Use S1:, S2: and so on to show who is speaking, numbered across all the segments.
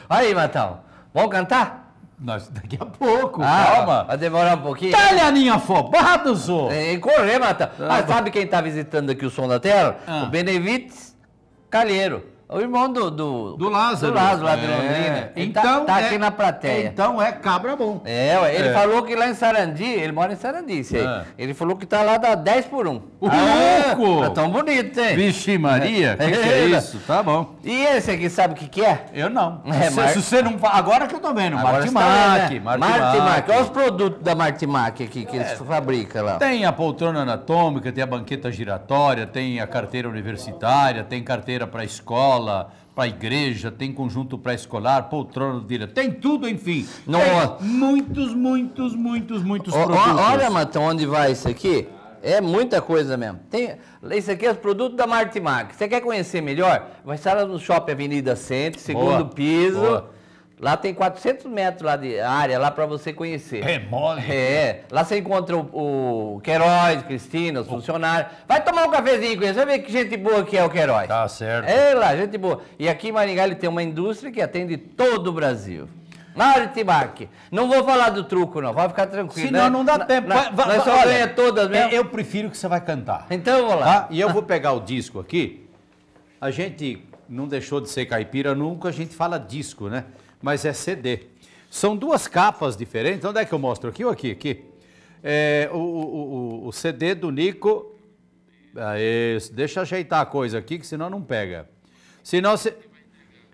S1: Aí, Matão, vamos cantar?
S2: Daqui a pouco,
S1: Ah,
S2: calma.
S1: vai demorar um pouquinho?
S2: Talhaninho afobado, Zô.
S1: Correr, Matão. Sabe quem tá visitando aqui o Som da Terra? O Benevites Calheiro. O irmão do
S2: Lázaro.
S1: Do Lázaro, lá de Londrina. Ele
S2: Então,
S1: tá aqui na plateia.
S2: Então é cabra bom.
S1: Ué, ele falou que lá em Sarandi, ele mora em Sarandi, isso aí. Ele falou que tá lá da 10 por 1.
S2: Louco!
S1: Tá tão bonito, hein?
S2: Vixe Maria, que é isso? Tá bom.
S1: E esse aqui sabe o que é?
S2: Eu não.
S1: Se
S2: você não fala, agora que eu tô vendo,
S1: Agora
S2: Martimac,
S1: você tá vendo, né? Martimac. Olha os produtos da Martimac aqui que eles fabricam lá.
S2: Tem a poltrona anatômica, tem a banqueta giratória, tem a carteira universitária, tem carteira para escola, para igreja, tem conjunto pré-escolar, poltrona do diretor, tem tudo, enfim.
S1: Nossa.
S2: Tem muitos produtos.
S1: Olha, Matão, onde vai isso aqui? É muita coisa mesmo. Isso aqui é os produtos da Martimac. Você quer conhecer melhor? Vai estar lá no Shopping Avenida Centro, segundo piso.
S2: Boa.
S1: Lá tem 400 metros lá de área lá para você conhecer.
S2: É mole.
S1: Lá você encontra o Queiroz, Cristina, os funcionários. Vai tomar um cafezinho com eles, vai ver que gente boa que é o Queiroz.
S2: Tá certo.
S1: É lá, gente boa. E aqui em Maringá ele tem uma indústria que atende todo o Brasil. Martimac. Não vou falar do truco, não. Vai ficar tranquilo.
S2: Senão
S1: né?
S2: não dá tempo.
S1: Nós só ganha todas mesmo.
S2: Eu prefiro que você vai cantar.
S1: Então eu vou lá.
S2: Tá? E eu vou pegar o disco aqui. A gente não deixou de ser caipira nunca, a gente fala disco, né? Mas é CD. São duas capas diferentes. Onde é que eu mostro? Aqui ou aqui? Aqui. O CD do Nico. Deixa eu ajeitar a coisa aqui, que senão não pega. Senão você...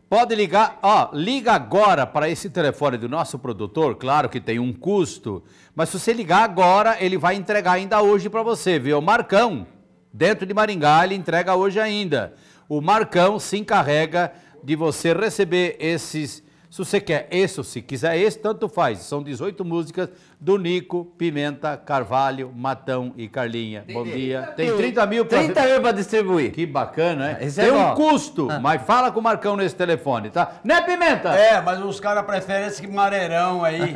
S2: Pode ligar, liga agora para esse telefone do nosso produtor, claro que tem um custo, mas se você ligar agora, ele vai entregar ainda hoje para você, viu? O Marcão, dentro de Maringá, ele entrega hoje ainda. O Marcão se encarrega de você receber esses, se você quer esse ou se quiser esse, tanto faz. São 18 músicas do Nico, Pimenta, Carvalho, Matão e Carlinha. Bom dia. Tem 30 mil para...
S1: 30 mil para distribuir.
S2: Que bacana, né?
S1: Esse
S2: Tem
S1: é
S2: um
S1: bom.
S2: custo, mas fala com o Marcão nesse telefone, tá? Né, Pimenta?
S3: Mas os caras preferem esse mareirão aí.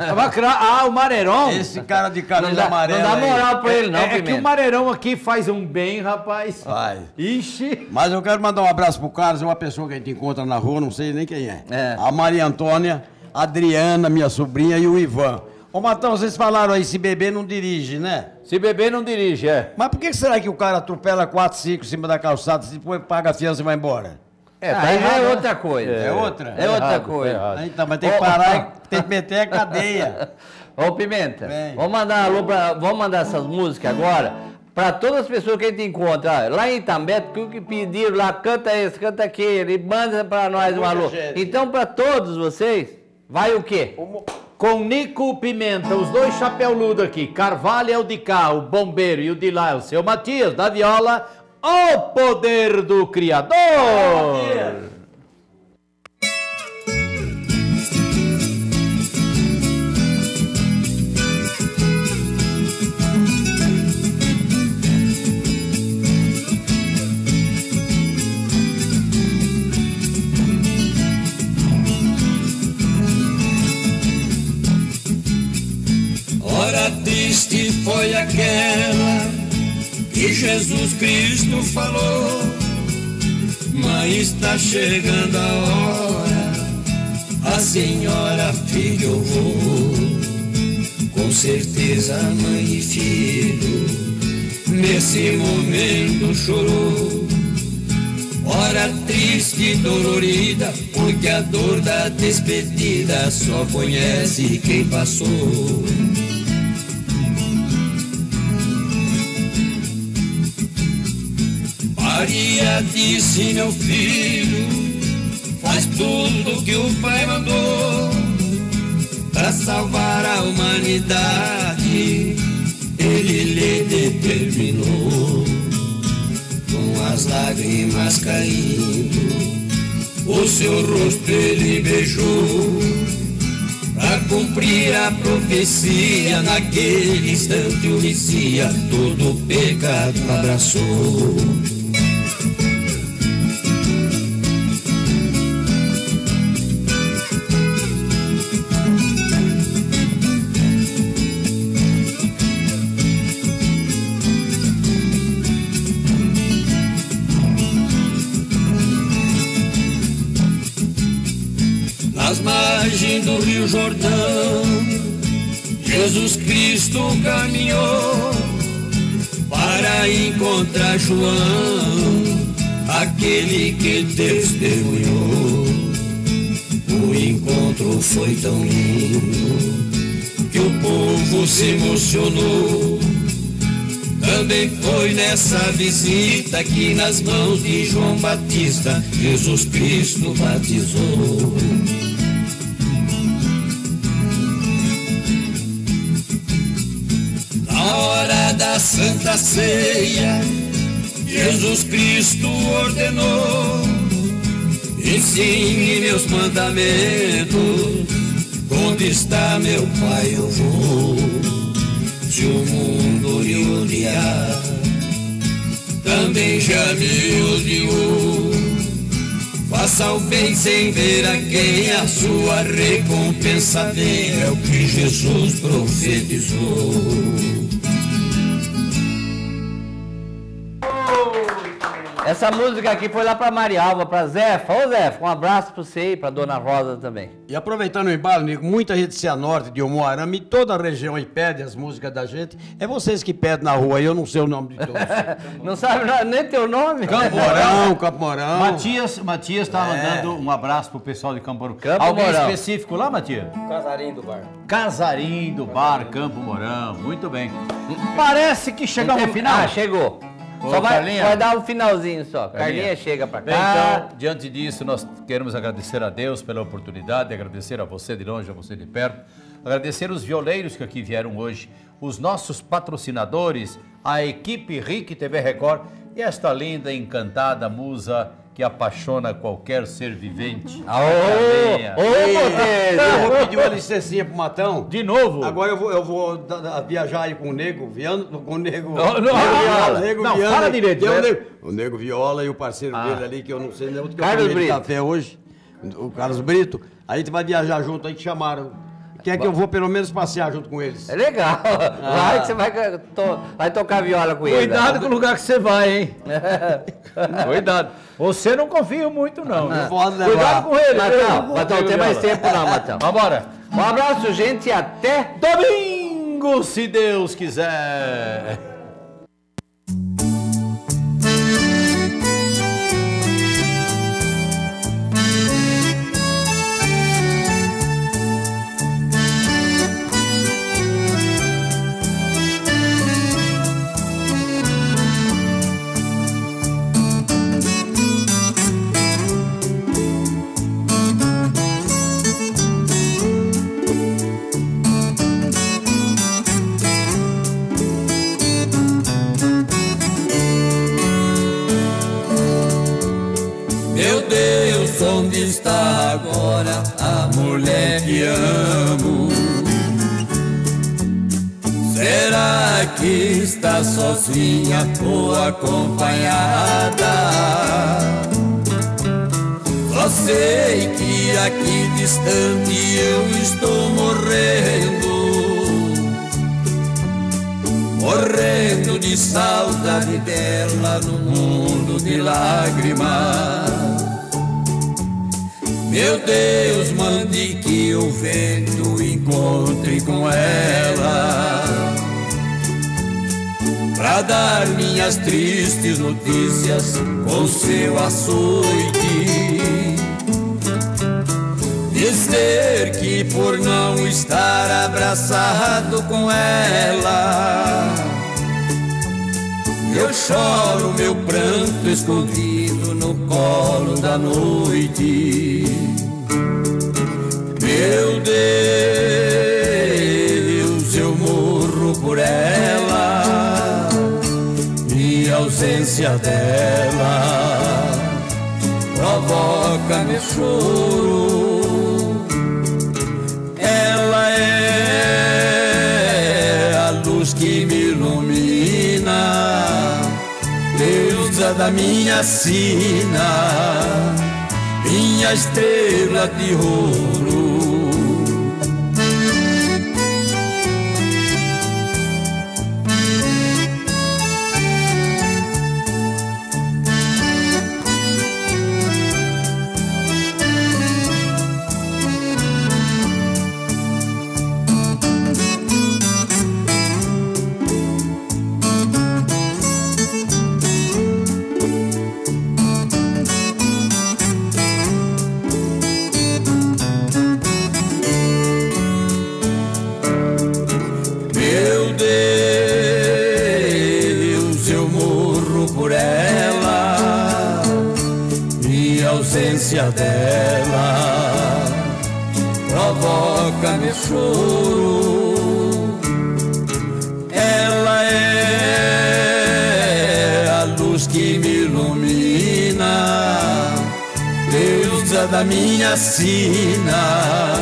S2: O Mareirão?
S3: Esse cara de camisa
S1: Não dá
S3: amarela aí.
S1: moral pra ele, não,
S2: É que
S1: Pimenta.
S2: o Mareirão aqui faz um bem, rapaz.
S3: Vai.
S2: Ixi.
S3: Mas eu quero mandar um abraço pro Carlos, é uma pessoa que a gente encontra na rua, não sei nem quem é. A Maria Antônia, a Adriana, minha sobrinha, e o Ivan. Ô, Matão, vocês falaram aí, se beber não dirige, né?
S2: Se beber não dirige,
S3: Mas por que será que o cara atropela 4, 5 em cima da calçada, depois paga a fiança e vai embora?
S1: Aí é outra coisa.
S3: É outra?
S1: É outra
S2: errado,
S1: coisa.
S2: é errado.
S3: Então, mas tem que parar, tem que meter a cadeia.
S1: Ô, Pimenta,
S3: Vem.
S1: vamos mandar essas músicas agora para todas as pessoas que a gente encontra. Lá em Itambé, que pediram lá, canta esse, canta aquele, manda para nós um alô. Então, para todos vocês, vai o quê?
S2: Com Nico Pimenta, os dois chapéu-ludo aqui. Carvalho é o de cá, o bombeiro, e o de lá é o seu Matias, da viola, o poder do Criador.
S4: Hora triste foi aquela que Jesus Cristo falou: mãe, está chegando a hora, a senhora, filho, eu vou. Com certeza, mãe e filho, nesse momento chorou. Hora triste e dolorida, porque a dor da despedida só conhece quem passou. Maria disse: meu filho, faz tudo que o pai mandou para salvar a humanidade. Ele lhe determinou, com as lágrimas caindo, o seu rosto ele beijou, pra cumprir a profecia. Naquele instante o Messias todo o pecado abraçou. As Jordão, Jesus Cristo caminhou para encontrar João, aquele que testemunhou. O encontro foi tão lindo que o povo se emocionou. Também foi nessa visita que nas mãos de João Batista Jesus Cristo batizou. Na hora da Santa Ceia, Jesus Cristo ordenou: ensine meus mandamentos, onde está meu Pai eu vou. Se o mundo lhe odiar, também já me odiou. Faça o bem sem ver a quem, a sua recompensa vem, é o que Jesus profetizou.
S1: Essa música aqui foi lá pra Marialva, pra Zefa. Ô Zefa, um abraço pra você e pra Dona Rosa também.
S3: E aproveitando o embalo, Nico, muita gente de Cianorte, de Umuarama e toda a região aí pede as músicas da gente. É vocês que pedem na rua aí, eu não sei o nome de todos.
S1: Não sabe nem teu nome?
S3: Campo Mourão, Campo Mourão.
S2: Matias tá mandando um abraço pro pessoal de Campo Mourão.
S1: Alguém
S2: específico lá, Matias?
S5: Casarim do Bar.
S2: Casarim do Bar, Campo Mourão. Muito bem. Parece que chegamos ao final.
S1: Ah, chegou.
S2: Ô,
S1: Só vai
S2: Carlinha.
S1: dar um finalzinho só. Carlinha chega pra cá.
S2: Bem, então, diante disso, nós queremos agradecer a Deus pela oportunidade, agradecer a você de longe, a você de perto, agradecer os violeiros que aqui vieram hoje, os nossos patrocinadores, a equipe RIC TV Record e esta linda, encantada musa que apaixona qualquer ser vivente.
S1: Ô,
S3: Eu vou pedir uma licencinha pro Matão.
S2: De novo?
S3: Agora eu vou viajar aí com o Nego Viana, com o Nego...
S2: Não, fala direito.
S3: O Nego Viola e o parceiro dele ali, que eu não sei nem onde que eu
S1: Carlos
S3: tomei de
S1: Brito.
S3: café hoje, o Carlos Brito. Aí a gente vai viajar junto, aí que chamaram. Quer que eu vou pelo menos passear junto com eles?
S1: É legal. Vai que você vai tocar viola com ele.
S2: Cuidado com o lugar que você vai, hein? Cuidado. Você não confia muito, não.
S3: Não pode levar.
S2: Cuidado com ele.
S1: Matão, não tem mais tempo não, Matão.
S2: Vambora.
S1: Um abraço, gente, e até
S2: Domingo, se Deus quiser.
S4: Meu Deus, onde está agora a mulher que amo? Será que está sozinha ou acompanhada? Só sei que aqui distante eu estou morrendo de saudade dela no mundo de lágrimas. Meu Deus, mande que o vento encontre com ela, pra dar minhas tristes notícias com seu açoite. Dizer que por não estar abraçado com ela, eu choro meu pranto escondido no colo da noite. Meu Deus, eu morro por ela, e a ausência dela provoca meu choro. Ela é a luz que me ilumina, deusa da minha sina, minha estrela de ouro. ausência dela provoca meu choro. Ela é a luz que me ilumina, deusa da minha sina,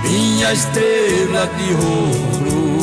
S4: minha estrela de ouro.